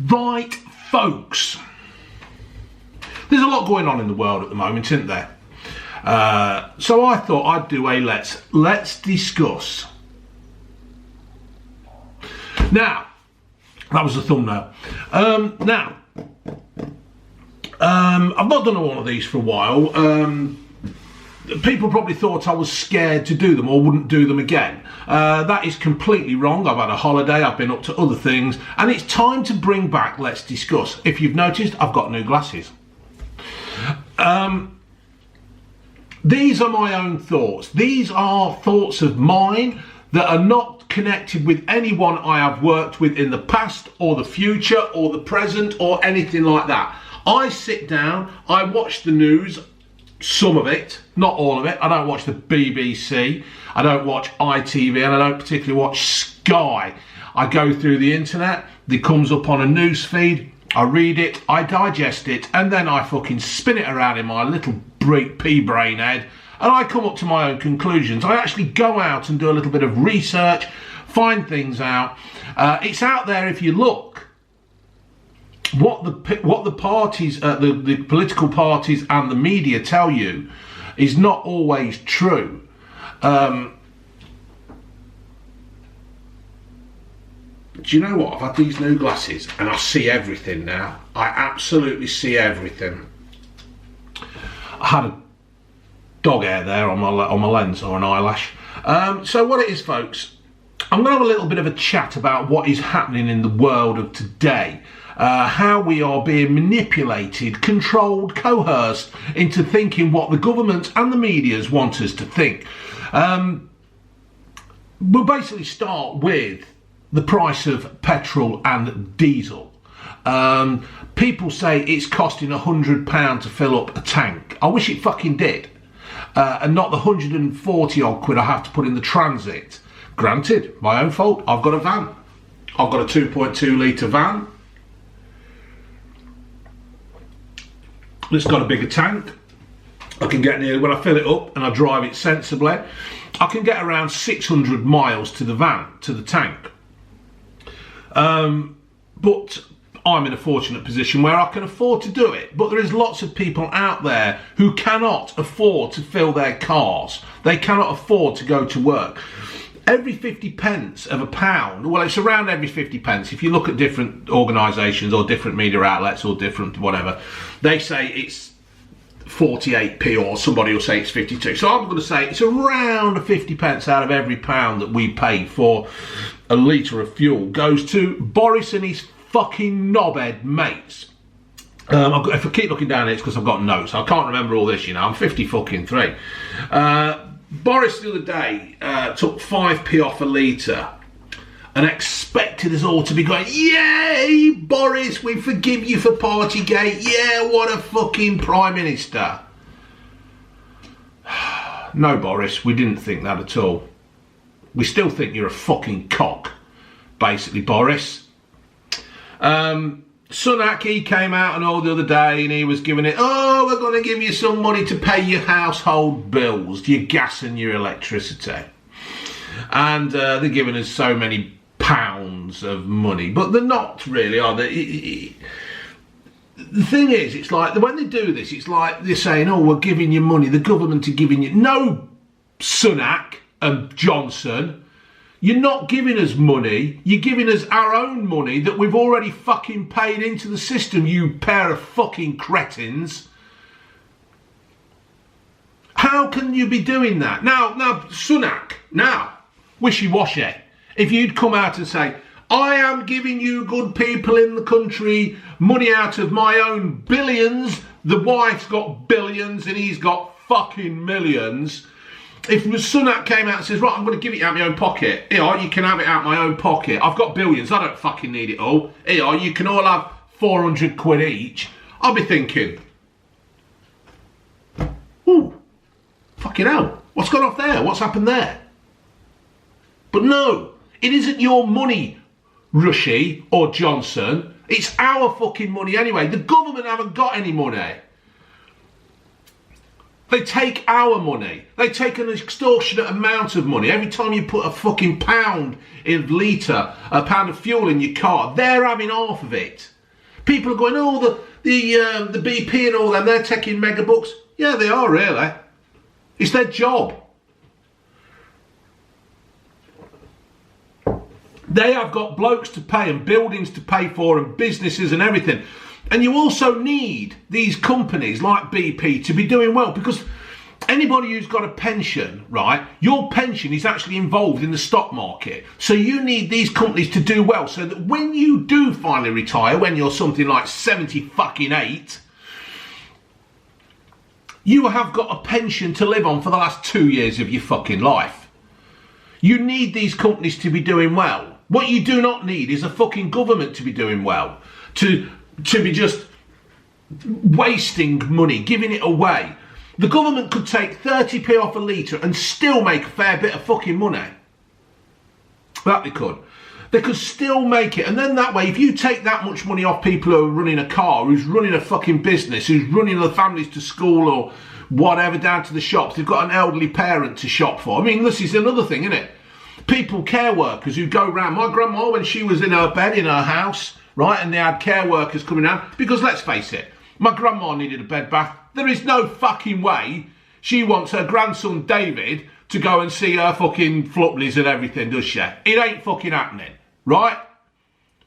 Right, folks. There's a lot going on in the world at the moment, isn't there? So I thought I'd do a let's discuss. Now, that was the thumbnail. I've not done one of these for a while. People probably thought I was scared to do them or wouldn't do them again. That is completely wrong. I've had a holiday, I've been up to other things, and it's time to bring back Let's Discuss. If you've noticed, I've got new glasses. These are my own thoughts. These are thoughts of mine that are not connected with anyone I have worked with in the past or the future or the present or anything like that. I sit down, I watch the news, some of it, not all of it. I don't watch the BBC, I don't watch ITV, and I don't particularly watch Sky. I go through the internet, it comes up on a news feed, I read it, I digest it, and then I fucking spin it around in my little pea brain head, and I come up to my own conclusions. I actually go out and do a little bit of research, find things out. It's out there if you look. What the parties, the political parties and the media tell you is not always true. Do you know what? I've had these new glasses and I see everything now. I absolutely see everything. I had a dog hair there on my lens, or an eyelash. So what it is, folks, I'm going to have a little bit of a chat about what is happening in the world of today. How we are being manipulated, controlled, coerced into thinking what the government and the medias want us to think. We'll basically start with the price of petrol and diesel. People say it's costing £100 to fill up a tank. I wish it fucking did. And not the 140 odd quid I have to put in the transit. Granted, my own fault, I've got a van. I've got a 2.2 litre van. It's got a bigger tank. I can get near, when I fill it up and I drive it sensibly, I can get around 600 miles to the van, to the tank. But I'm in a fortunate position where I can afford to do it. But there is lots of people out there who cannot afford to fill their cars. They cannot afford to go to work. Every 50 pence of a pound, well, it's around every 50 pence. If you look at different organisations or different media outlets or different whatever, they say it's 48p or somebody will say it's 52. So I'm going to say it's around 50 pence out of every pound that we pay for a litre of fuel goes to Boris and his fucking knobhead mates. If I keep looking down here, it's because I've got notes. I can't remember all this, you know. I'm 50 fucking 3. Boris the other day took 5p off a litre and expected us all to be going, yay, Boris, we forgive you for Partygate. Yeah, what a fucking Prime Minister. No, Boris, we didn't think that at all. We still think you're a fucking cock, basically, Boris. Sunak, he came out and all the other day and he was giving it, oh, we're going to give you some money to pay your household bills, your gas and your electricity. And they're giving us so many pounds of money, but they're not really, are they? The thing is, it's like, when they do this, it's like they're saying, oh, we're giving you money, the government are giving you, no, Sunak and Johnson, you're not giving us money, you're giving us our own money that we've already fucking paid into the system, you pair of fucking cretins. How can you be doing that? Now, Sunak, wishy-washy. If you'd come out and say, I am giving you good people in the country money out of my own billions, the wife's got billions and he's got fucking millions. If Sunak came out and says, right, I'm going to give it out of my own pocket. Here, you can have it out of my own pocket. I've got billions, I don't fucking need it all. Here, you can all have 400 quid each. I'll be thinking, ooh, fucking hell, what's gone off there? What's happened there? But no, it isn't your money, Rushy or Johnson. It's our fucking money anyway. The government haven't got any money. They take our money. They take an extortionate amount of money. Every time you put a fucking pound a pound of fuel in your car, they're having half of it. People are going, oh, the BP and all them, they're taking mega bucks. Yeah, they are, really. It's their job. They have got blokes to pay and buildings to pay for and businesses and everything. And you also need these companies like BP to be doing well, because anybody who's got a pension, right, your pension is actually involved in the stock market. So you need these companies to do well so that when you do finally retire, when you're something like 78, you have got a pension to live on for the last 2 years of your fucking life. You need these companies to be doing well. What you do not need is a fucking government to be doing well, to be just wasting money, giving it away. The government could take 30p off a litre and still make a fair bit of fucking money. That they could. They could still make it. And then that way, if you take that much money off people who are running a car, who's running a fucking business, who's running the families to school or whatever, down to the shops, they've got an elderly parent to shop for. I mean, this is another thing, isn't it? People, care workers who go round. My grandma, when she was in her bed in her house, right, and they had care workers coming round, because let's face it, my grandma needed a bed bath. There is no fucking way she wants her grandson David to go and see her fucking flupleys and everything, does she? It ain't fucking happening, right?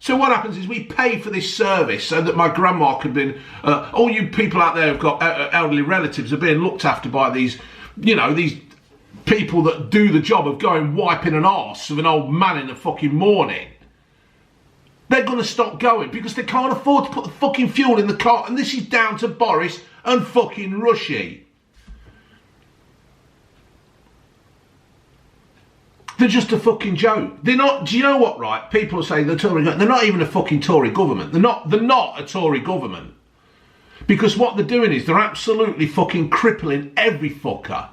So what happens is we pay for this service so that my grandma could be, all you people out there who've got elderly relatives are being looked after by these, you know, these people that do the job of going wiping an arse of an old man in the fucking morning. They're going to stop going because they can't afford to put the fucking fuel in the car. And this is down to Boris and fucking Rushy. They're just a fucking joke. They're not, do you know what, right? People are saying they're Tory government. They're not even a fucking Tory government. They're not a Tory government. Because what they're doing is they're absolutely fucking crippling every fucker.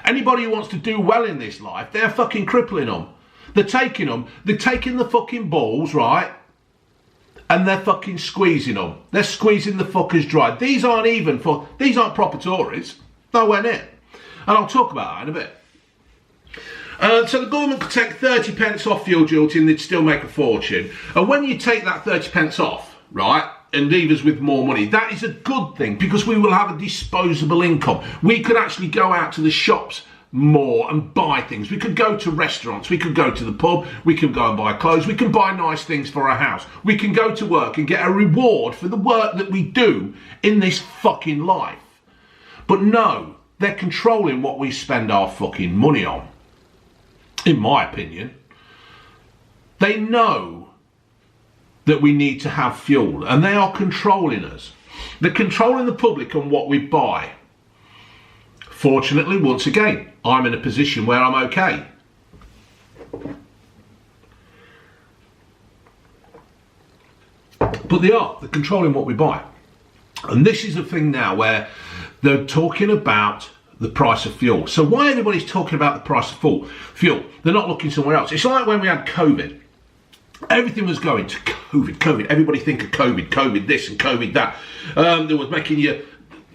Anybody who wants to do well in this life, they're fucking crippling them. They're taking the fucking balls, right? And they're fucking squeezing them. They're squeezing the fuckers dry. These aren't proper Tories. Nowhere near. And I'll talk about that in a bit. So the government could take 30 pence off fuel duty and they'd still make a fortune. And when you take that 30 pence off, right, and leave us with more money, that is a good thing because we will have a disposable income. We could actually go out to the shops more and buy things. We could go to restaurants, we could go to the pub, we can go and buy clothes, we can buy nice things for our house, we can go to work and get a reward for the work that we do in this fucking life. But no, they're controlling what we spend our fucking money on, in my opinion. They know that we need to have fuel and they are controlling us. They're controlling the public on what we buy. Fortunately, once again, I'm in a position where I'm okay. But they're controlling what we buy. And this is a thing now where they're talking about the price of fuel. So why everybody's talking about the price of fuel? They're not looking somewhere else. It's like when we had COVID. Everything was going to COVID. Everybody think of COVID this and COVID that.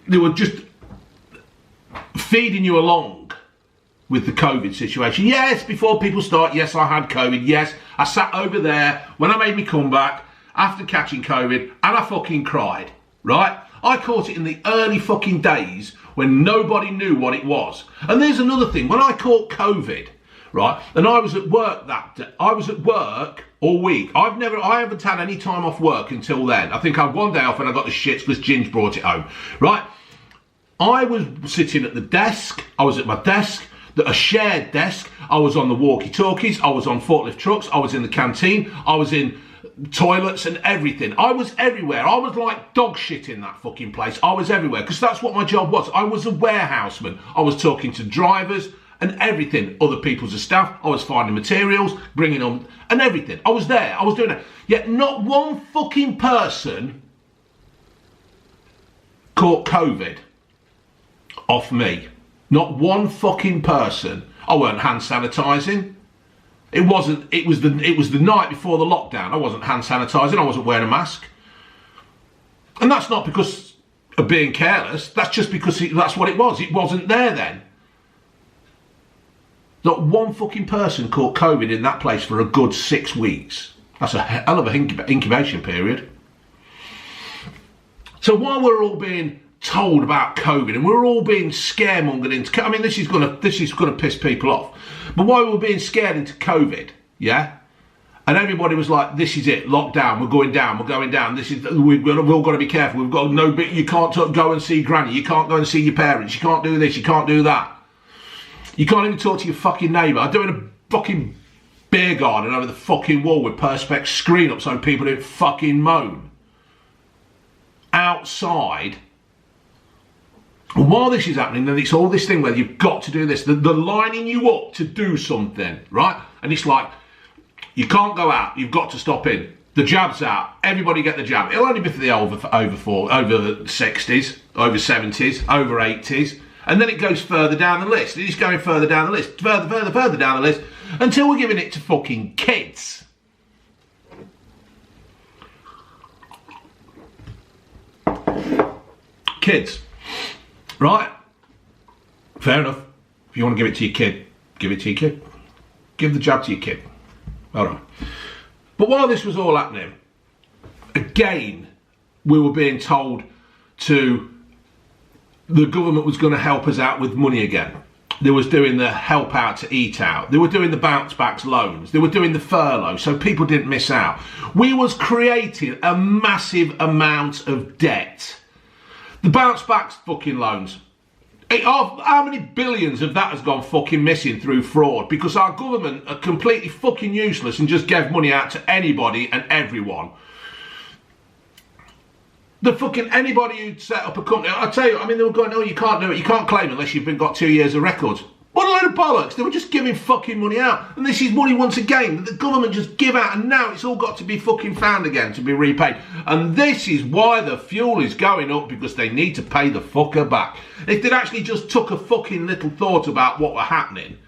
They were just feeding you along with the COVID situation. Yes, before people start, yes, I had COVID. Yes, I sat over there when I made me comeback after catching COVID and I fucking cried, right? I caught it in the early fucking days when nobody knew what it was. And there's another thing. When I caught COVID, right, and I was at work I was at work all week. I haven't had any time off work until then. I think I had one day off and I got the shits because Ginge brought it home, right? I was sitting at the desk. I was at my desk, a shared desk. I was on the walkie-talkies. I was on forklift trucks. I was in the canteen. I was in toilets and everything. I was everywhere. I was like dog shit in that fucking place. I was everywhere because that's what my job was. I was a warehouseman. I was talking to drivers and everything, other people's staff. I was finding materials, bringing them, and everything. I was there. I was doing it. Yet not one fucking person caught COVID off me. Not one fucking person. I weren't hand sanitising. It was the night before the lockdown. I wasn't hand sanitising. I wasn't wearing a mask. And that's not because of being careless. That's just because that's what it was. It wasn't there then. Not one fucking person caught COVID in that place for a good 6 weeks. That's a hell of an incubation period. So while we're all being told about COVID and we're all being scaremongered into, I mean, this is gonna piss people off. But while we're being scared into COVID, yeah, and everybody was like, "This is it, lockdown. We're going down. We're going down. We've all got to be careful. We've got no bit. You can't go and see granny. You can't go and see your parents. You can't do this. You can't do that. You can't even talk to your fucking neighbour. I'm doing a fucking beer garden over the fucking wall with perspex screen up so people don't fucking moan outside." And while this is happening, then it's all this thing where you've got to do this. They're lining you up to do something, right? And it's like, you can't go out. You've got to stop in. The jab's out. Everybody get the jab. It'll only be for the over 60s, over 70s, over 80s. And then it goes further down the list. It's going further down the list, further down the list, until we're giving it to fucking kids. Kids. Right? Fair enough. If you want to give it to your kid, give it to your kid. Give the jab to your kid. Hold on. But while this was all happening, again, we were being told the government was going to help us out with money again. They was doing the help out to eat out. They were doing the bounce backs loans. They were doing the furlough so people didn't miss out. We was creating a massive amount of debt. The bounce backs fucking loans. How many billions of that has gone fucking missing through fraud? Because our government are completely fucking useless and just gave money out to anybody and everyone. The fucking anybody who'd set up a company, I tell you, I mean, they were going, "Oh, you can't do it. You can't claim unless you've got 2 years of records." What a load of bollocks. They were just giving fucking money out. And this is money once again that the government just give out, and now it's all got to be fucking found again to be repaid. And this is why the fuel is going up, because they need to pay the fucker back. If they'd actually just took a fucking little thought about what were happening,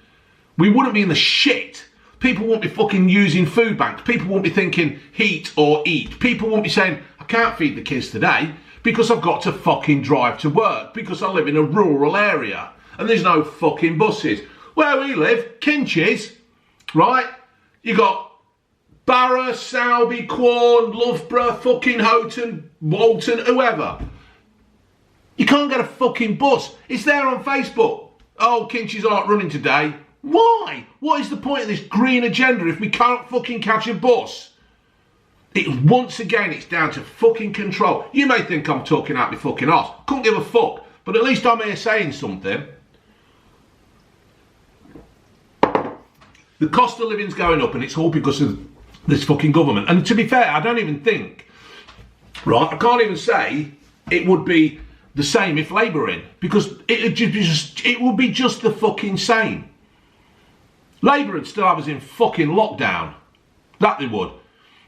we wouldn't be in the shit. People won't be fucking using food banks. People won't be thinking heat or eat. People won't be saying, "I can't feed the kids today because I've got to fucking drive to work because I live in a rural area and there's no fucking buses." Where we live, Kinches, right? You got Barrow, Selby, Quorn, Loughborough, fucking Houghton, Walton, whoever. You can't get a fucking bus. It's there on Facebook. "Oh, Kinches aren't running today." Why? What is the point of this green agenda if we can't fucking catch a bus? Once again, it's down to fucking control. You may think I'm talking out my fucking arse. Couldn't give a fuck. But at least I'm here saying something. The cost of living's going up, and it's all because of this fucking government. And to be fair, I don't even think, right, I can't even say it would be the same if Labour were in, because it would be just the fucking same. Labour would still have us in fucking lockdown. That they would.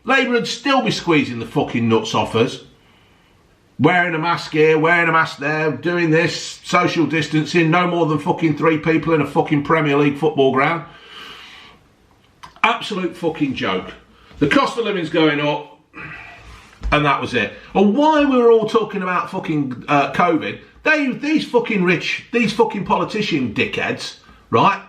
Labour would still be squeezing the fucking nuts off us. Wearing a mask here, wearing a mask there, doing this, social distancing, no more than fucking 3 people in a fucking Premier League football ground. Absolute fucking joke. The cost of living's going up, and that was it. And why we were all talking about fucking COVID, these fucking politician dickheads, right?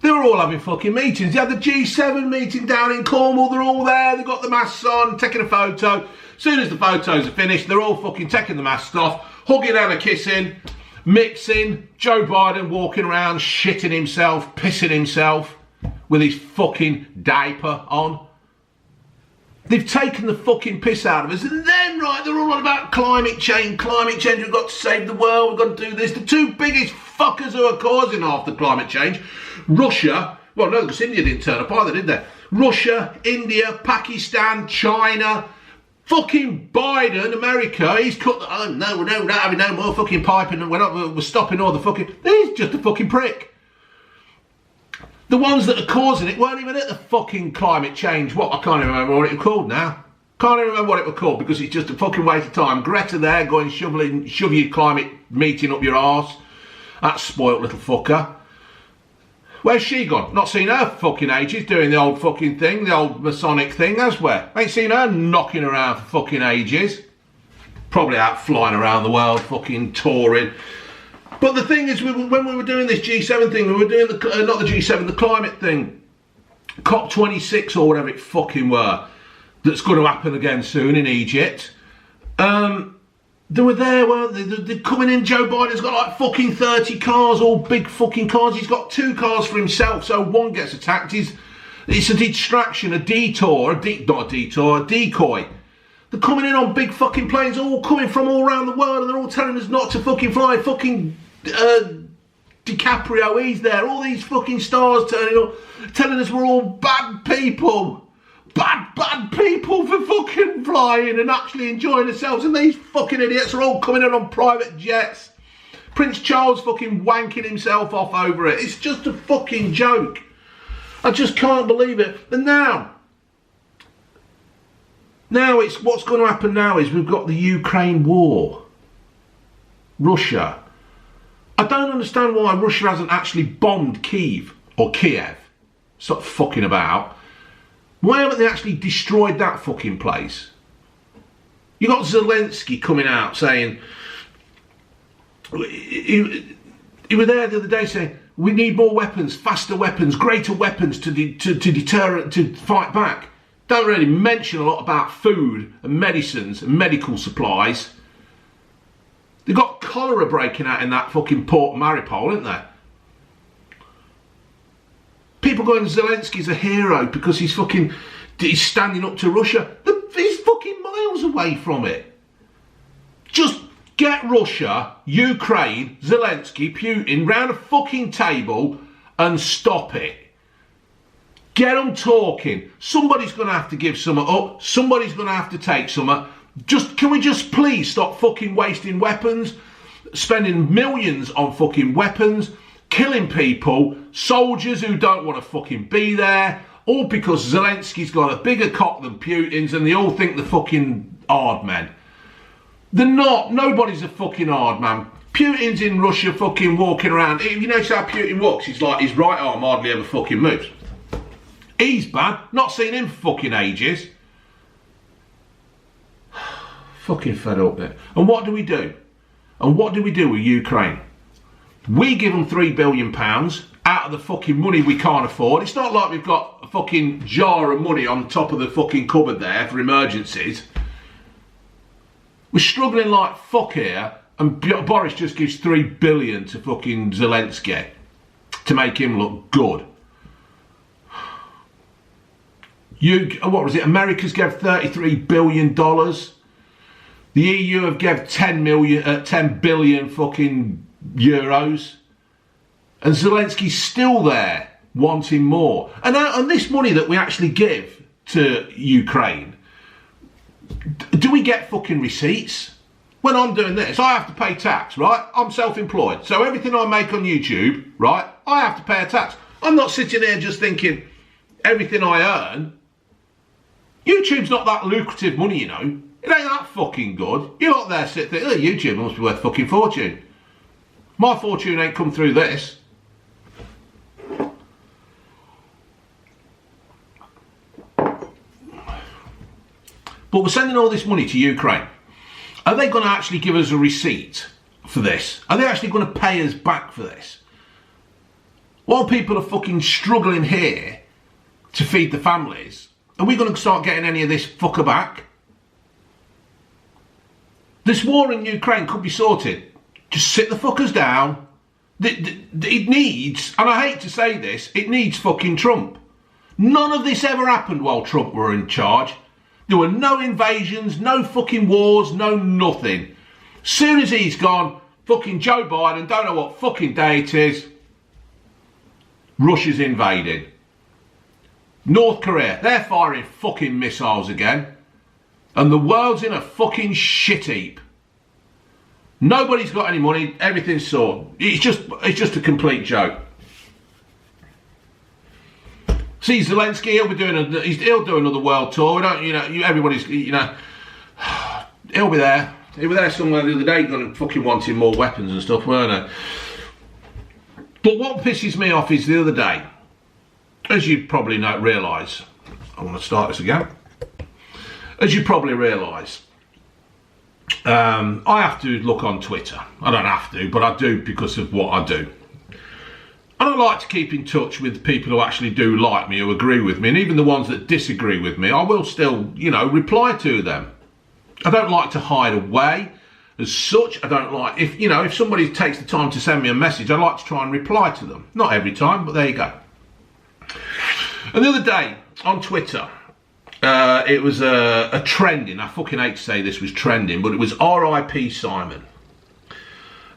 They were all having fucking meetings. They had the G7 meeting down in Cornwall. They're all there. They've got the masks on, taking a photo. As soon as the photos are finished, they're all fucking taking the masks off, hugging and kissing, mixing. Joe Biden walking around, shitting himself, pissing himself with his fucking diaper on. They've taken the fucking piss out of us. And then, right, they're all on about climate change. Climate change, we've got to save the world. We've got to do this. The 2 biggest fuckers who are causing half the climate change, Russia, well, no, because India didn't turn up either, did they? Russia, India, Pakistan, China, fucking Biden, America, he's cut, "Oh, no, we're not having no more fucking piping, and we're stopping all the fucking," he's just a fucking prick. The ones that are causing it weren't even at the fucking climate change. I can't even remember what it was called now. Can't even remember what it was called because it's just a fucking waste of time. Greta there going shove your climate meeting up your arse. That spoilt little fucker. Where's she gone? Not seen her for fucking ages doing the old fucking thing, the old Masonic thing, has we? Ain't seen her knocking around for fucking ages. probably out flying around the world, fucking touring. But the thing is, when we were doing this G7 thing, we were doing not the G7, the climate thing, COP26 or whatever it fucking were, that's going to happen again soon in Egypt. They were there, weren't they? They're coming in. Joe Biden's got like fucking 30 cars, all big fucking cars. He's got 2 cars for himself, so one gets attacked. It's a distraction, a detour, not a detour, a decoy. They're coming in on big fucking planes, all coming from all around the world, and they're all telling us not to fucking fly. Fucking DiCaprio, he's there. All these fucking stars turning up, telling us we're all bad people. Bad people for fucking flying and actually enjoying themselves. And these fucking idiots are all coming in on private jets. Prince Charles fucking wanking himself off over it. It's just a fucking joke. I just can't believe it. And now it's what's going to happen now is we've got the Ukraine war. Russia. I don't understand why Russia hasn't actually bombed Kiev or Kiev. Stop fucking about. Why haven't they actually destroyed that fucking place? You got Zelensky coming out saying, he was there the other day saying, we need more weapons, faster weapons, greater weapons to deter, to fight back. Don't really mention a lot about food and medicines and medical supplies. They've got cholera breaking out in that fucking Port Mariupol, isn't there? People going, Zelensky's a hero because he's standing up to Russia. He's fucking miles away from it. Just get Russia, Ukraine, Zelensky, Putin round a fucking table and stop it. Get them talking. Somebody's going to have to give some up. Somebody's going to have to take some. Can we just please stop fucking wasting weapons, spending millions on fucking weapons, killing people, soldiers who don't want to fucking be there, all because Zelensky's got a bigger cock than Putin's and they all think they're fucking hard men. They're not. Nobody's a fucking hard man. Putin's in Russia fucking walking around. You notice how Putin walks? He's like, his right arm hardly ever fucking moves. He's bad. Not seen him for fucking ages. Fucking fed up there. And what do we do? And what do we do with Ukraine? We give them £3 billion out of the fucking money we can't afford. It's not like we've got a fucking jar of money on top of the fucking cupboard there for emergencies. We're struggling like fuck here, and Boris just gives £3 billion to fucking Zelensky to make him look good. What was it? America's gave $33 billion. The EU have gave 10 billion fucking euros. And Zelensky's still there wanting more. And this money that we actually give to Ukraine, do we get fucking receipts? When I'm doing this, I have to pay tax, right? I'm self-employed. So everything I make on YouTube, right, I have to pay a tax. I'm not sitting there just thinking everything I earn. YouTube's not that lucrative money, you know. It ain't that fucking good. You're not there sitting thinking, oh, YouTube must be worth fucking fortune. My fortune ain't come through this. But we're sending all this money to Ukraine. Are they going to actually give us a receipt for this? Are they actually going to pay us back for this? While people are fucking struggling here to feed the families, are we going to start getting any of this fucker back? This war in Ukraine could be sorted. Just sit the fuckers down. It needs, and I hate to say this, it needs fucking Trump. None of this ever happened while Trump were in charge. There were no invasions, no fucking wars, no nothing. Soon as he's gone, fucking Joe Biden, don't know what fucking day it is, Russia's invaded. North Korea, they're firing fucking missiles again. And the world's in a fucking shit heap. Nobody's got any money, everything's sorted. It's just a complete joke. See Zelensky, he'll do another world tour. We don't, everybody's, he'll be there. He was there somewhere the other day, going fucking wanting more weapons and stuff, weren't they? But what pisses me off is the other day, as you probably realise, I want to start this again. As you probably realise, I have to look on Twitter. I don't have to, but I do because of what I do. And I like to keep in touch with people who actually do like me, who agree with me, and even the ones that disagree with me, I will still, reply to them. I don't like to hide away as such. I don't like, if somebody takes the time to send me a message, I like to try and reply to them. Not every time, but there you go. And the other day on Twitter, it was a trending, I fucking hate to say this was trending, but it was R.I.P. Simon.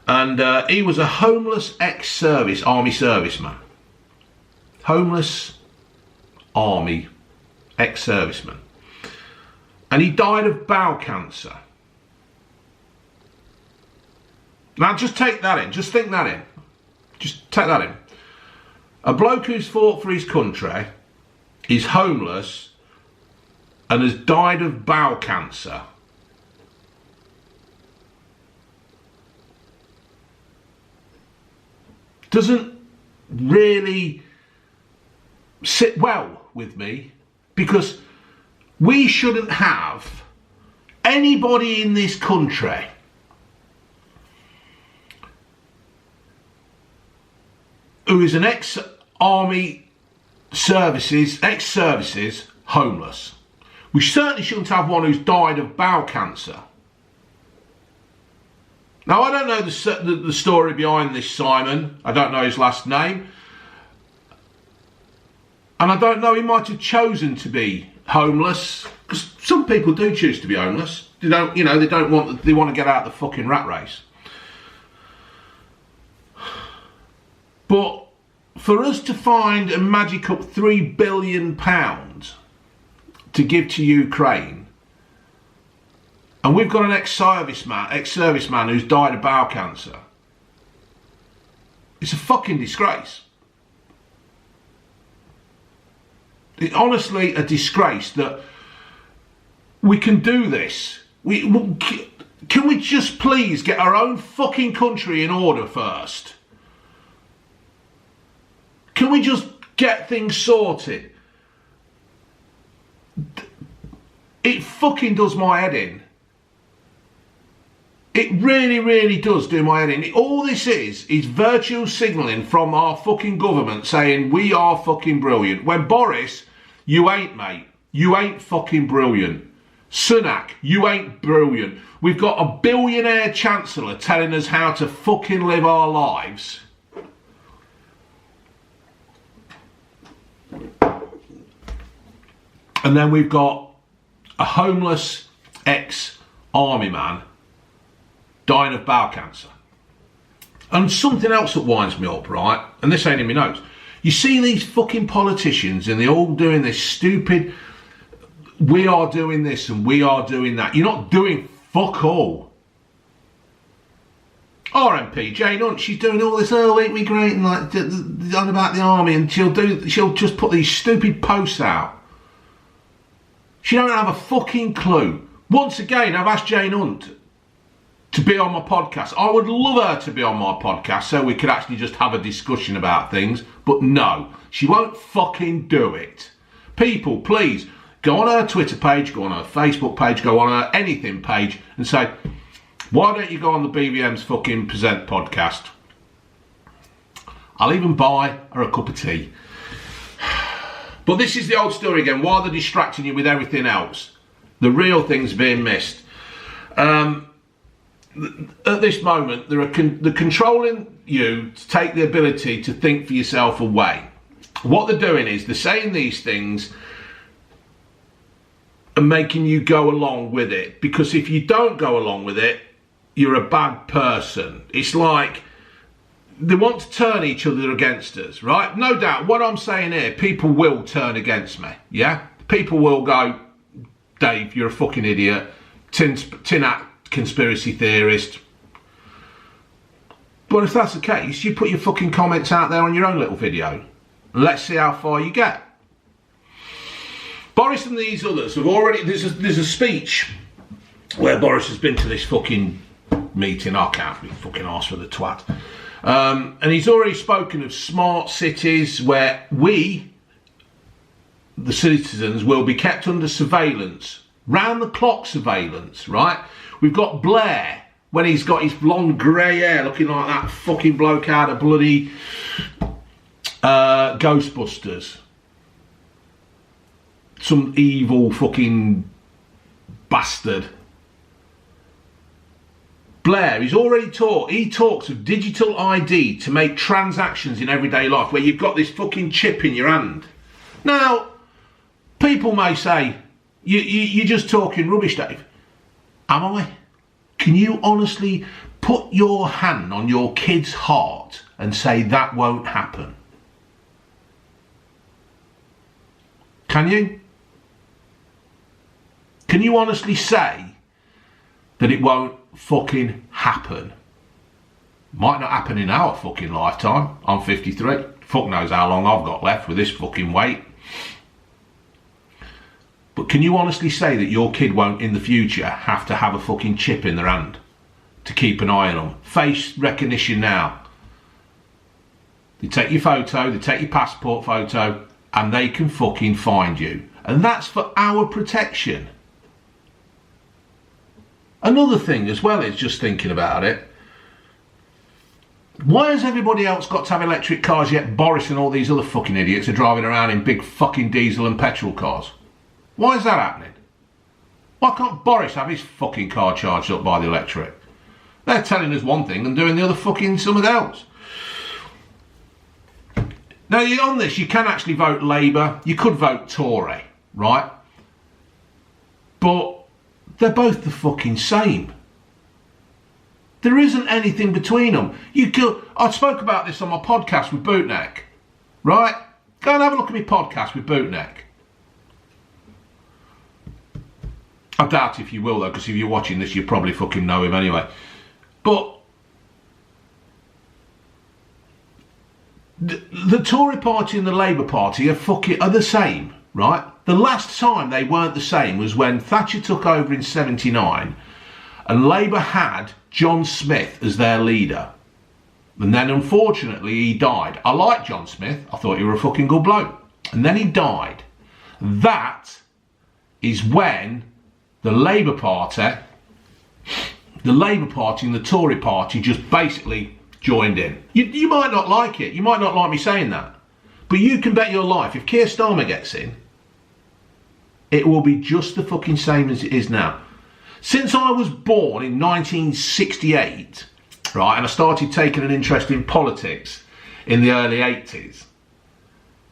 And he was a homeless ex-service army serviceman. Homeless army ex-serviceman. And he died of bowel cancer. Now just take that in, just think that in. Just take that in. A bloke who's fought for his country is homeless and has died of bowel cancer. Doesn't really sit well with me, because we shouldn't have anybody in this country who is an ex-army ex-services homeless. We certainly shouldn't have one who's died of bowel cancer. Now, I don't know the story behind this Simon. I don't know his last name. And I don't know, he might have chosen to be homeless. Because some people do choose to be homeless. They don't, they want to get out of the fucking rat race. But for us to find and magic up £3 billion to give to Ukraine, and we've got an ex-serviceman who's died of bowel cancer, it's a fucking disgrace. It's honestly a disgrace that we can do this. Can we just please get our own fucking country in order first? Can we just get things sorted? It fucking does my head in. It really, really does do my head in. All this is virtue signalling from our fucking government saying we are fucking brilliant. When Boris, you ain't, mate. You ain't fucking brilliant. Sunak, you ain't brilliant. We've got a billionaire chancellor telling us how to fucking live our lives. And then we've got a homeless ex-army man dying of bowel cancer. And something else that winds me up, right? And this ain't in my notes. You see these fucking politicians and they're all doing this stupid, we are doing this and we are doing that. You're not doing fuck all. Our MP, Jane Hunt, she's doing all this, oh, ain't we great, and like, on about the army, and she'll just put these stupid posts out. She don't have a fucking clue. Once again, I've asked Jane Hunt to be on my podcast. I would love her to be on my podcast so we could actually just have a discussion about things. But no, she won't fucking do it. People, please, go on her Twitter page, go on her Facebook page, go on her anything page and say, why don't you go on the BBM's fucking Present podcast? I'll even buy her a cup of tea. But this is the old story again. While they're distracting you with everything else, the real thing's being missed. At this moment, they're controlling you to take the ability to think for yourself away. What they're doing is they're saying these things and making you go along with it. Because if you don't go along with it, you're a bad person. It's like they want to turn each other against us, right? No doubt, what I'm saying here, people will turn against me, yeah? People will go, Dave, you're a fucking idiot. Tin hat conspiracy theorist. But if that's the case, you put your fucking comments out there on your own little video. And let's see how far you get. Boris and these others have already, there's a speech where Boris has been to this fucking meeting. I can't be fucking arsed for the twat. And he's already spoken of smart cities where we, the citizens, will be kept under surveillance round the clock surveillance, right? We've got Blair, when he's got his long grey hair looking like that fucking bloke out of bloody Ghostbusters. Some evil fucking bastard. Blair, he talks of digital ID to make transactions in everyday life, where you've got this fucking chip in your hand. Now, people may say, you're just talking rubbish, Dave. Am I? Can you honestly put your hand on your kid's heart and say that won't happen? Can you? Can you honestly say that it won't fucking happen? Might not happen in our fucking lifetime. I'm 53. Fuck knows how long I've got left with this fucking weight. But can you honestly say that your kid won't in the future have to have a fucking chip in their hand to keep an eye on them? Face recognition now. They take your photo, they take your passport photo, and they can fucking find you. And that's for our protection. Another thing as well is, just thinking about it, why has everybody else got to have electric cars yet Boris and all these other fucking idiots are driving around in big fucking diesel and petrol cars? Why is that happening? Why can't Boris have his fucking car charged up by the electric? They're telling us one thing and doing the other fucking something else. Now, on this, you can actually vote Labour. You could vote Tory, right? But they're both the fucking same. There isn't anything between them. I spoke about this on my podcast with Bootneck, right? Go and have a look at my podcast with Bootneck. I doubt if you will, though, because if you're watching this, you probably fucking know him anyway. But the Tory party and the Labour party are the same, right? The last time they weren't the same was when Thatcher took over in 79 and Labour had John Smith as their leader. And then, unfortunately, he died. I like John Smith. I thought he was a fucking good bloke. And then he died. That is when the Labour Party and the Tory party just basically joined in. You might not like it. You might not like me saying that. But you can bet your life, if Keir Starmer gets in, it will be just the fucking same as it is now. Since I was born in 1968, right, and I started taking an interest in politics in the early 80s,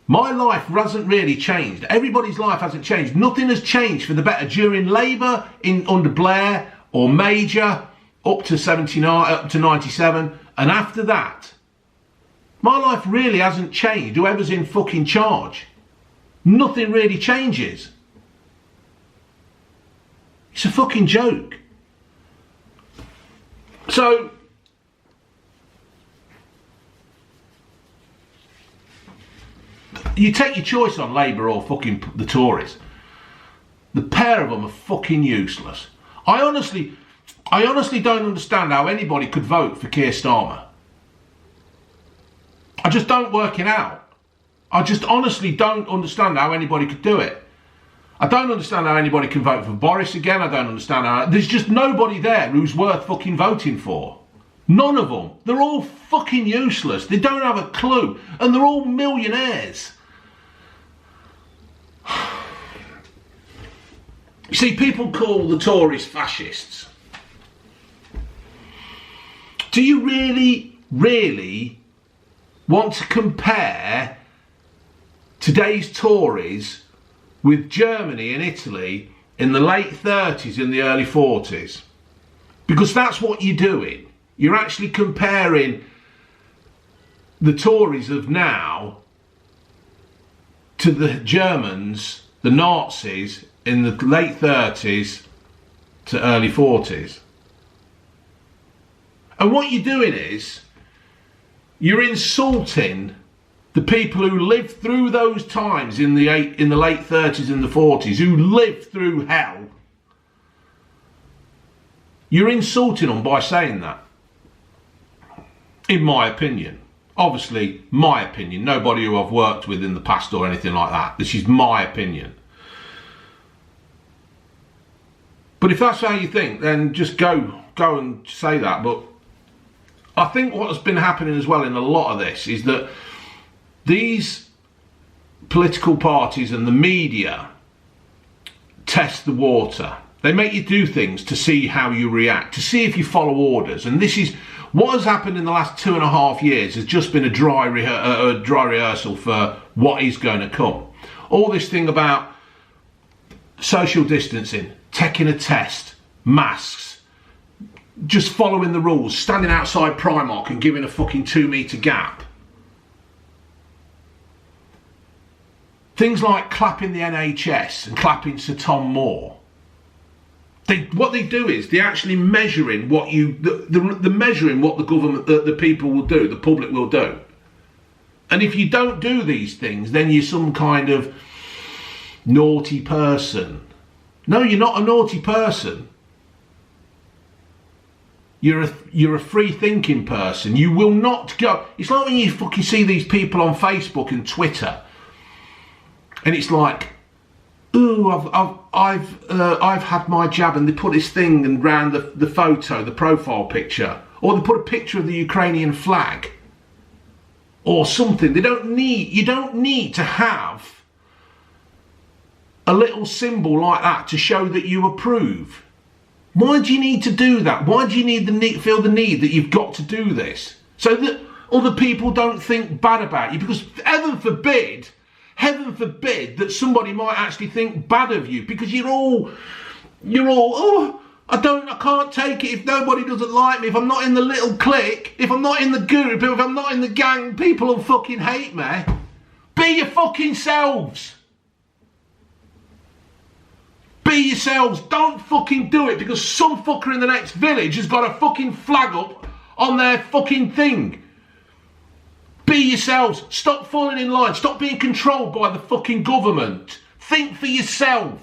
my life hasn't really changed. Everybody's life hasn't changed. Nothing has changed for the better during Labour under Blair or Major up to 79, up to 97, and after that, my life really hasn't changed. Whoever's in fucking charge, nothing really changes. It's a fucking joke. So, you take your choice on Labour or fucking the Tories. The pair of them are fucking useless. I honestly don't understand how anybody could vote for Keir Starmer. I just don't work it out. I just honestly don't understand how anybody could do it. I don't understand how anybody can vote for Boris again. I don't understand how... There's just nobody there who's worth fucking voting for. None of them. They're all fucking useless. They don't have a clue. And they're all millionaires. You see, people call the Tories fascists. Do you really want to compare today's Tories with Germany and Italy in the late 30s and the early 40s? Because that's what you're doing. You're actually comparing the Tories of now to the Germans, the Nazis in the late 30s to early 40s. And what you're doing is you're insulting the people who lived through those times in the late 30s and the 40s, who lived through hell. You're insulting them by saying that. In my opinion. Obviously, my opinion. Nobody who I've worked with in the past or anything like that. This is my opinion. But if that's how you think, then just go and say that. But I think what has been happening as well in a lot of this is that these political parties and the media test the water. They make you do things to see how you react, to see if you follow orders. And this is what has happened in the last 2.5 years. Has just been a dry rehearsal for what is going to come. All this thing about social distancing, taking a test, masks, just following the rules, standing outside Primark and giving a fucking 2-metre gap. Things like clapping the NHS and clapping Sir Tom Moore. What they do is they're actually measuring what the measuring what the government, the people will do, the public will do. And if you don't do these things, then you're some kind of naughty person. No, you're not a naughty person. You're a free thinking person. You will not go. It's like when you fucking see these people on Facebook and Twitter, and it's like, ooh, I've had my jab, and they put this thing and round the photo, the profile picture, or they put a picture of the Ukrainian flag, or something. You don't need to have a little symbol like that to show that you approve. Why do you need to do that? Why do you feel the need that you've got to do this? So that other people don't think bad about you, because heaven forbid that somebody might actually think bad of you, because you're all, oh, I can't take it if nobody doesn't like me, if I'm not in the little clique, if I'm not in the group, if I'm not in the gang, people will fucking hate me. Be your fucking selves. Be yourselves. Don't fucking do it because some fucker in the next village has got a fucking flag up on their fucking thing. Be yourselves. Stop falling in line. Stop being controlled by the fucking government. Think for yourself.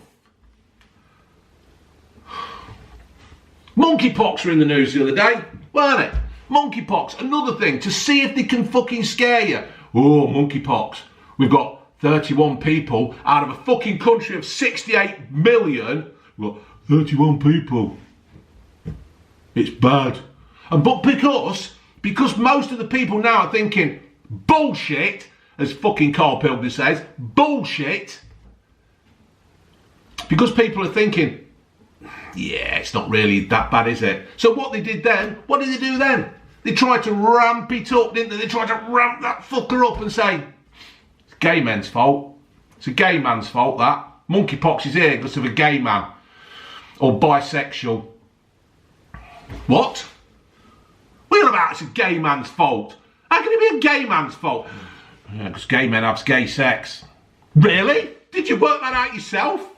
Monkeypox were in the news the other day, weren't it? Monkeypox, another thing, to see if they can fucking scare you. Oh, monkeypox. We've got 31 people out of a fucking country of 68 million. We've got 31 people. It's bad. But because most of the people now are thinking, bullshit, as fucking Carl Pilgrim says, bullshit. Because people are thinking, yeah, it's not really that bad, is it? So what they did then, what did they do then? They tried to ramp it up, didn't they? They tried to ramp that fucker up and say, it's gay men's fault. It's a gay man's fault, that. Monkeypox is here because of a gay man. Or bisexual. What? What about it's a gay man's fault? How can it be a gay man's fault? Yeah, because gay men have gay sex. Really? Did you work that out yourself?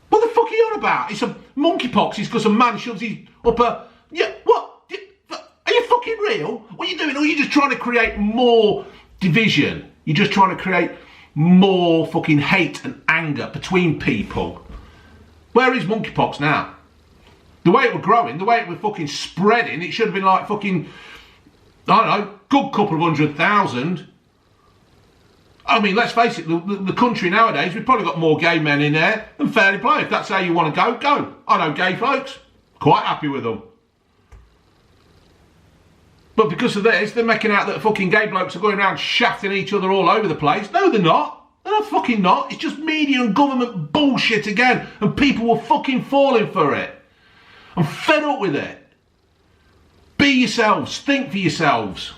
What the fuck are you on about? It's a monkeypox. It's because a man shoves his upper... Yeah, what? Are you fucking real? What are you doing? Or are you just trying to create more division? You're just trying to create more fucking hate and anger between people. Where is monkeypox now? The way it were growing, the way it were fucking spreading, it should have been like fucking, I don't know, good couple of 100,000. I mean, let's face it, the country nowadays, we've probably got more gay men in there than fairly play. If that's how you want to go, go. I know gay folks, quite happy with them. But because of this, they're making out that fucking gay blokes are going around shafting each other all over the place. No, they're not. They're not fucking not. It's just media and government bullshit again, and people were fucking falling for it. I'm fed up with it. Be yourselves. Think for yourselves.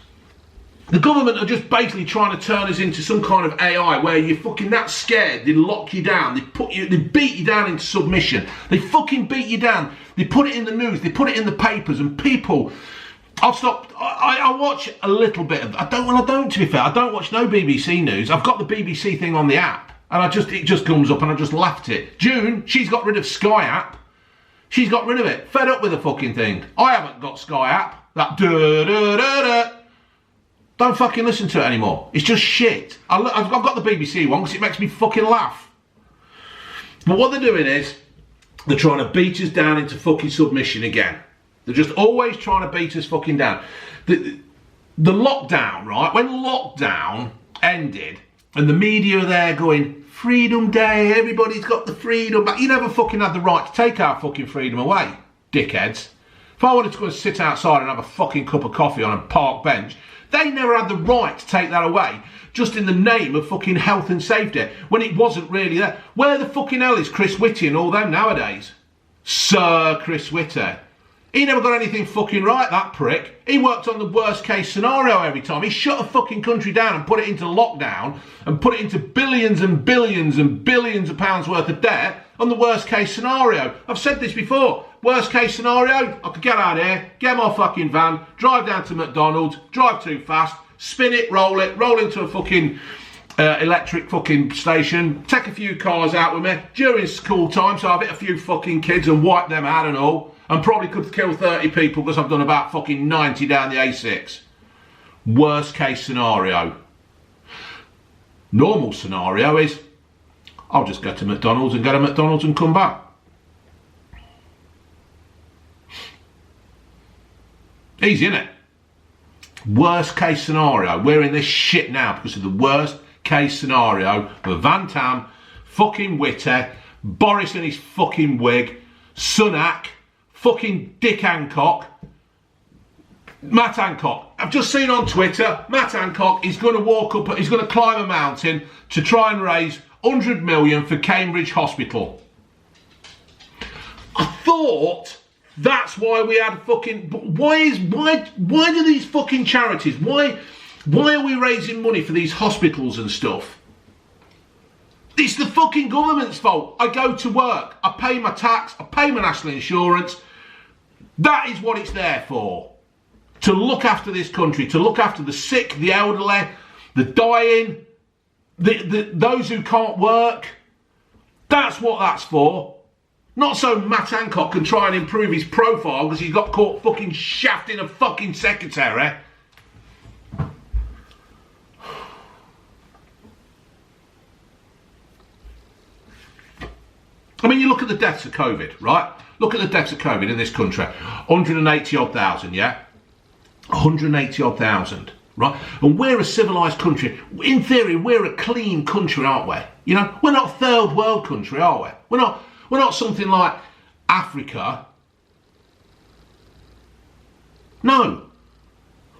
The government are just basically trying to turn us into some kind of AI where you're fucking that scared, they lock you down, they beat you down into submission. They fucking beat you down. They put it in the news, they put it in the papers, and people... I watch a little bit of... I don't, to be fair, I don't watch no BBC News. I've got the BBC thing on the app, and it just comes up and I just laughed it. June, she's got rid of Sky app. She's got rid of it. Fed up with the fucking thing. I haven't got Sky app. That da-da-da-da. Don't fucking listen to it anymore. It's just shit. I've got the BBC one because it makes me fucking laugh. But what they're doing is, they're trying to beat us down into fucking submission again. They're just always trying to beat us fucking down. The lockdown, right? When lockdown ended and the media are there going, Freedom Day, everybody's got the freedom back. You never fucking had the right to take our fucking freedom away, dickheads. If I wanted to go and sit outside and have a fucking cup of coffee on a park bench, they never had the right to take that away, just in the name of fucking health and safety, when it wasn't really there. Where the fucking hell is Chris Whitty and all them nowadays? Sir Chris Whitty. He never got anything fucking right, that prick. He worked on the worst case scenario every time. He shut a fucking country down and put it into lockdown and put it into billions and billions and billions of pounds worth of debt on the worst case scenario. I've said this before. Worst case scenario, I could get out of here, get my fucking van, drive down to McDonald's, drive too fast, spin it, roll into a fucking electric fucking station, take a few cars out with me during school time, so I've hit a few fucking kids and wipe them out and all. And probably could kill 30 people because I've done about fucking 90 down the A6. Worst case scenario. Normal scenario is, I'll just go to McDonald's and get a McDonald's and come back. Easy, innit? Worst case scenario. We're in this shit now because of the worst case scenario of Van Tam, fucking Whitty, Boris in his fucking wig, Sunak, fucking Dick Hancock, Matt Hancock. I've just seen on Twitter, Matt Hancock is going to walk up, he's going to climb a mountain to try and raise 100 million for Cambridge Hospital. I thought that's why we had fucking, why do these fucking charities, why are we raising money for these hospitals and stuff? It's the fucking government's fault. I go to work, I pay my tax, I pay my national insurance. That is what it's there for. To look after this country, to look after the sick, the elderly, the dying, those who can't work. That's what that's for. Not so Matt Hancock can try and improve his profile because he's got caught fucking shafting a fucking secretary. I mean, you look at the deaths of COVID, right? Look at the deaths of COVID in this country. 180 odd thousand, yeah? 180 odd thousand, right? And we're a civilised country. In theory, we're a clean country, aren't we? You know, we're not a third world country, are we? We're not something like Africa. No.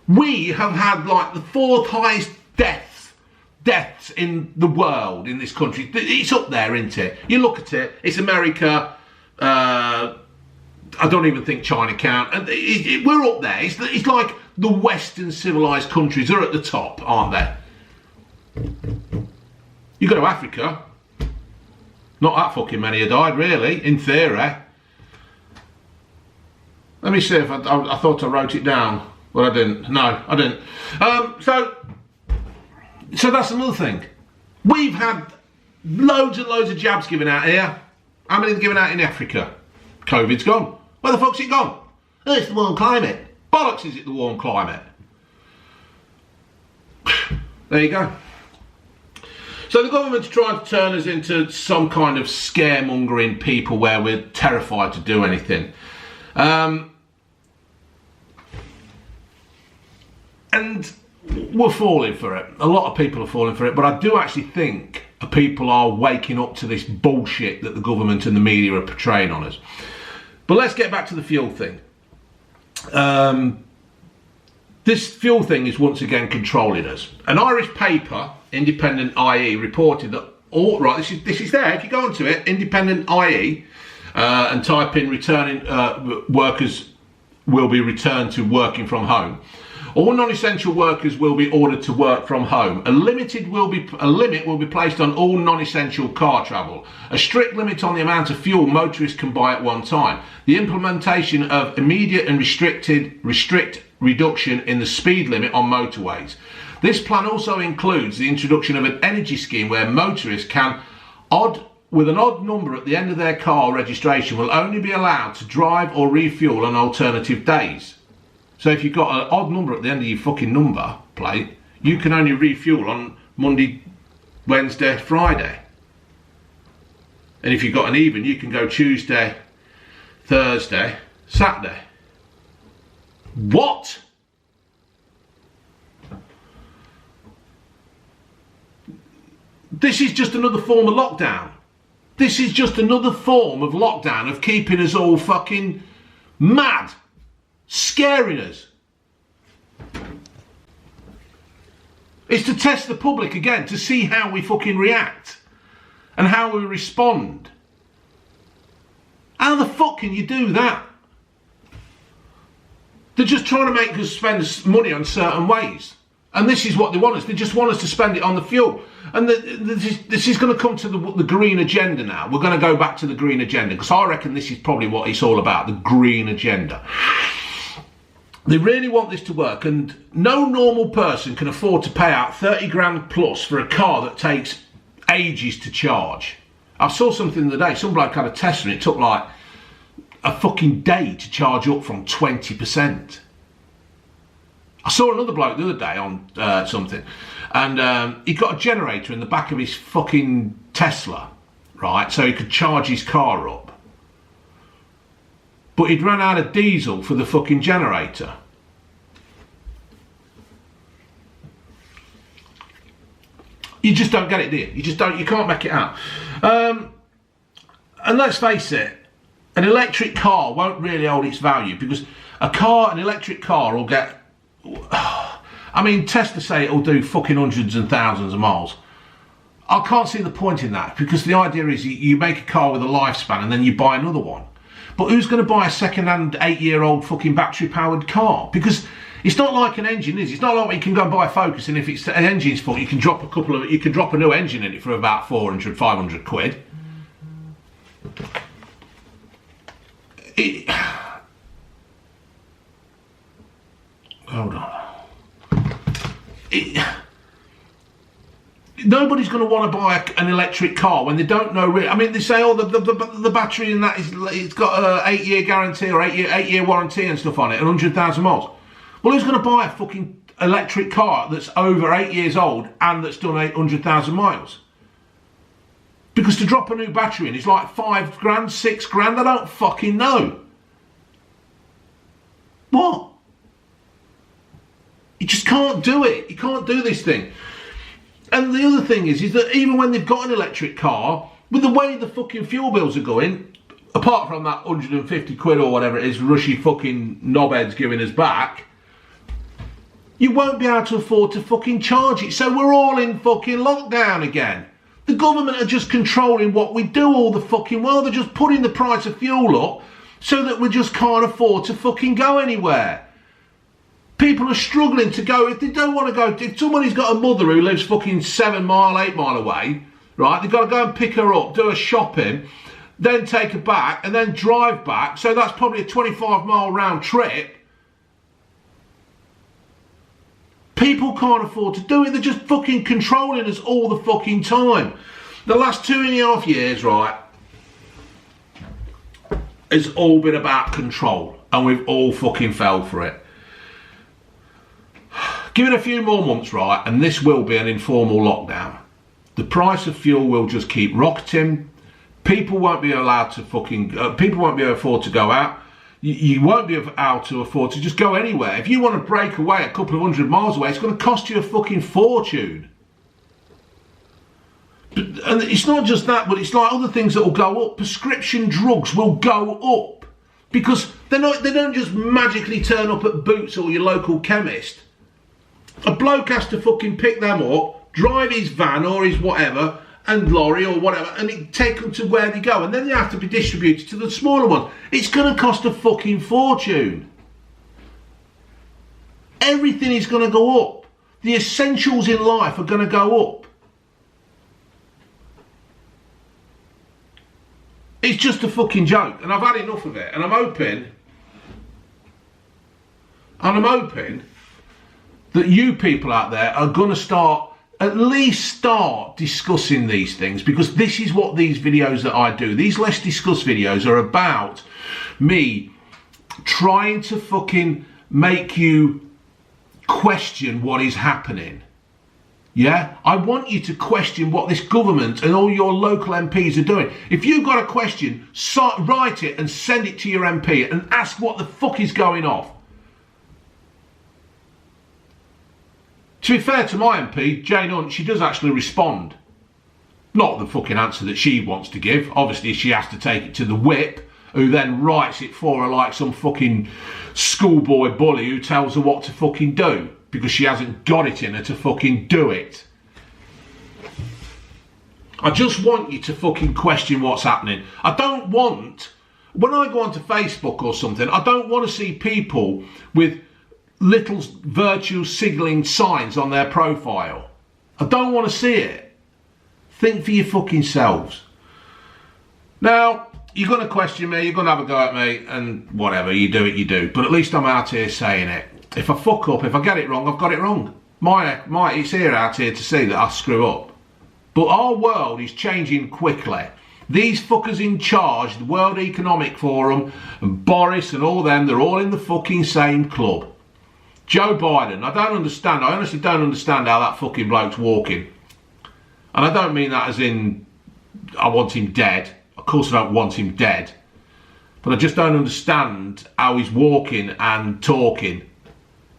We have had like the fourth highest deaths in the world in this country. It's up there, isn't it? You look at it, it's America, I don't even think China count, and we're up there. It's like the Western civilised countries are at the top, aren't they? You go to Africa, not that fucking many have died, really, in theory. Let me see if I thought I wrote it down, but I didn't. No, I didn't. So that's another thing. We've had loads and loads of jabs given out here. How many are given out in Africa? COVID's gone. Where the fuck's it gone? Oh, it's the warm climate. Bollocks, is it the warm climate? There you go. So the government's trying to turn us into some kind of scaremongering people where we're terrified to do anything. And we're falling for it. A lot of people are falling for it, but I do actually think people are waking up to this bullshit that the government and the media are portraying on us. But let's get back to the fuel thing. This fuel thing is once again controlling us. An Irish paper, Independent IE, reported that this is there. If you go onto it, Independent IE, and type in returning workers will be returned to working from home. All non-essential workers will be ordered to work from home. A limit will be placed on all non-essential car travel. A strict limit on the amount of fuel motorists can buy at one time. The implementation of immediate and strict reduction in the speed limit on motorways. This plan also includes the introduction of an energy scheme where motorists can, with an odd number at the end of their car registration, will only be allowed to drive or refuel on alternative days. So if you've got an odd number at the end of your fucking number plate, you can only refuel on Monday, Wednesday, Friday. And if you've got an even, you can go Tuesday, Thursday, Saturday. What? This is just another form of lockdown. This is just another form of lockdown of keeping us all fucking mad, scaring us. It's to test the public again, to see how we fucking react and how we respond. How the fuck can you do that? They're just trying to make us spend money on certain ways. And this is what they want us. They just want us to spend it on the fuel. And this is going to come to the green agenda now. We're going to go back to the green agenda, because I reckon this is probably what it's all about, the green agenda. They really want this to work, and no normal person can afford to pay out 30 grand plus for a car that takes ages to charge. I saw something the other day, some bloke had a Tesla and it took like a fucking day to charge up from 20%. I saw another bloke the other day on something, and he got a generator in the back of his fucking Tesla, right, so he could charge his car up. But he'd run out of diesel for the fucking generator. You just don't get it, do you? You can't make it out. And let's face it, an electric car won't really hold its value, because an electric car will get, I mean, Tesla say it'll do fucking hundreds and thousands of miles. I can't see the point in that, because the idea is you make a car with a lifespan and then you buy another one. But who's going to buy a second-hand 8-year-old fucking battery-powered car? Because it's not like an engine, is it? It's not like you can go and buy a Focus, and if it's an engine's fault, you can drop a new engine in it for about 400, 500 quid. Hold on. Nobody's going to want to buy an electric car when they don't know really. I mean, they say, oh, the battery in that it's got an 8-year guarantee or 8-year warranty and stuff on it, and 100,000 miles. Well, who's going to buy a fucking electric car that's over 8 years old and that's done 800,000 miles? Because to drop a new battery in is like 5 grand, 6 grand. I don't fucking know. What? You just can't do it. You can't do this thing. And the other thing is that even when they've got an electric car, with the way the fucking fuel bills are going, apart from that 150 quid or whatever it is rushy fucking knobheads giving us back, you won't be able to afford to fucking charge it. So we're all in fucking lockdown again. The government are just controlling what we do all the fucking while. They're just putting the price of fuel up so that we just can't afford to fucking go anywhere. People are struggling to go. If they don't want to go, if somebody's got a mother who lives fucking 7 mile, 8 mile away, right, they've got to go and pick her up, do her shopping, then take her back and then drive back. So that's probably a 25-mile round trip. People can't afford to do it. They're just fucking controlling us all the fucking time. The last 2.5 years, right, has all been about control, and we've all fucking fell for it. Give it a few more months, right, and this will be an informal lockdown. The price of fuel will just keep rocketing. People won't be allowed to people won't be able to afford to go out. You won't be able to afford to just go anywhere. If you want to break away a couple of 100 miles away, it's going to cost you a fucking fortune. And it's not just that, but it's like other things that will go up. Prescription drugs will go up because they don't just magically turn up at Boots or your local chemist. A bloke has to fucking pick them up, drive his van or his whatever, and lorry or whatever, and take them to where they go, and then they have to be distributed to the smaller ones. It's going to cost a fucking fortune. Everything is going to go up. The essentials in life are going to go up. It's just a fucking joke, and I've had enough of it, and I'm hoping that you people out there are going to at least start discussing these things, because this is what these videos that I do, these Less Discussed videos, are about me trying to fucking make you question what is happening. Yeah? I want you to question what this government and all your local MPs are doing. If you've got a question, write it and send it to your MP and ask what the fuck is going on. To be fair to my MP, Jane Hunt, she does actually respond. Not the fucking answer that she wants to give. Obviously, she has to take it to the whip, who then writes it for her like some fucking schoolboy bully who tells her what to fucking do because she hasn't got it in her to fucking do it. I just want you to fucking question what's happening. I don't want, when I go onto Facebook or something, I don't want to see people with little virtue signalling signs on their profile. I don't want to see it. Think for your fucking selves. Now, you're going to question me, you're going to have a go at me, and whatever, you do it, you do. But at least I'm out here saying it. If I fuck up, if I get it wrong, I've got it wrong. It's here out here to see that I screw up. But our world is changing quickly. These fuckers in charge, the World Economic Forum, and Boris and all them, they're all in the fucking same club. Joe Biden, I honestly don't understand how that fucking bloke's walking. And I don't mean that as in, I want him dead. Of course I don't want him dead. But I just don't understand how he's walking and talking.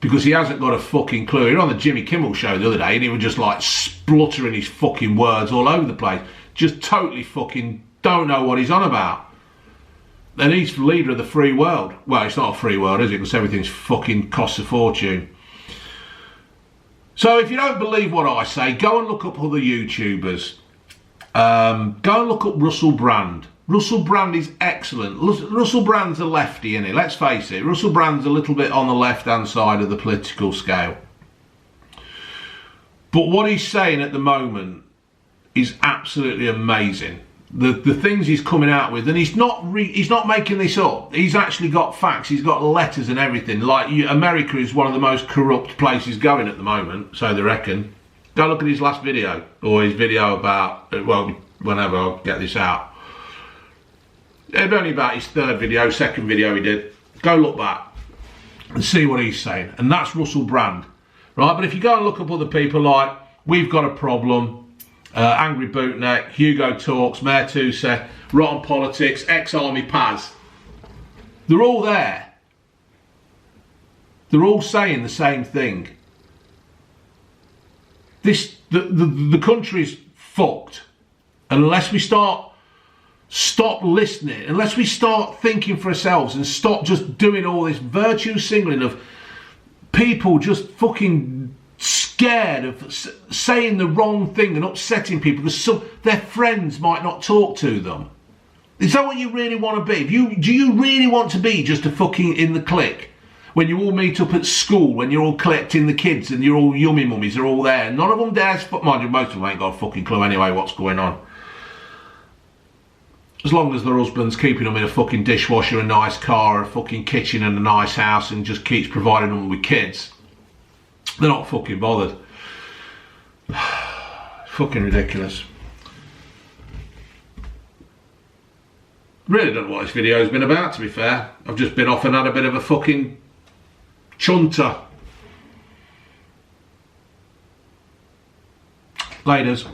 Because he hasn't got a fucking clue. He was on the Jimmy Kimmel show the other day and he was just like spluttering his fucking words all over the place. Just totally fucking don't know what he's on about. And he's the leader of the free world. Well, it's not a free world, is it? Because everything's fucking costs a fortune. So if you don't believe what I say, go and look up other YouTubers. Go and look up Russell Brand. Russell Brand is excellent. Russell Brand's a lefty, isn't he? Let's face it. Russell Brand's a little bit on the left-hand side of the political scale. But what he's saying at the moment is absolutely amazing. The things he's coming out with, and he's not making this up. He's actually got facts. He's got letters and everything. Like, America is one of the most corrupt places going at the moment, so they reckon. Go look at his last video, or his video about, well, whenever I'll get this out. It's only about his second video he did. Go look back and see what he's saying. And that's Russell Brand, right? But if you go and look up other people like We've Got a Problem, Angry Bootneck, Hugo Talks, Mayor Tusa, Rotten Politics, Ex-Army Paz, they're all there. They're all saying the same thing. The country's fucked. And unless we stop listening, unless we start thinking for ourselves and stop just doing all this virtue signaling of people just fucking scared of saying the wrong thing and upsetting people because their friends might not talk to them. Is that what you really want to be? Do you really want to be just a fucking in the clique? When you all meet up at school, when you're all collecting the kids and you're all yummy mummies, they're all there. None of them dares, mind you, most of them ain't got a fucking clue anyway what's going on. As long as their husband's keeping them in a fucking dishwasher, a nice car, a fucking kitchen and a nice house and just keeps providing them with kids, they're not fucking bothered. Fucking ridiculous. Really don't know what this video's been about, to be fair. I've just been off and had a bit of a fucking chunter. Laters.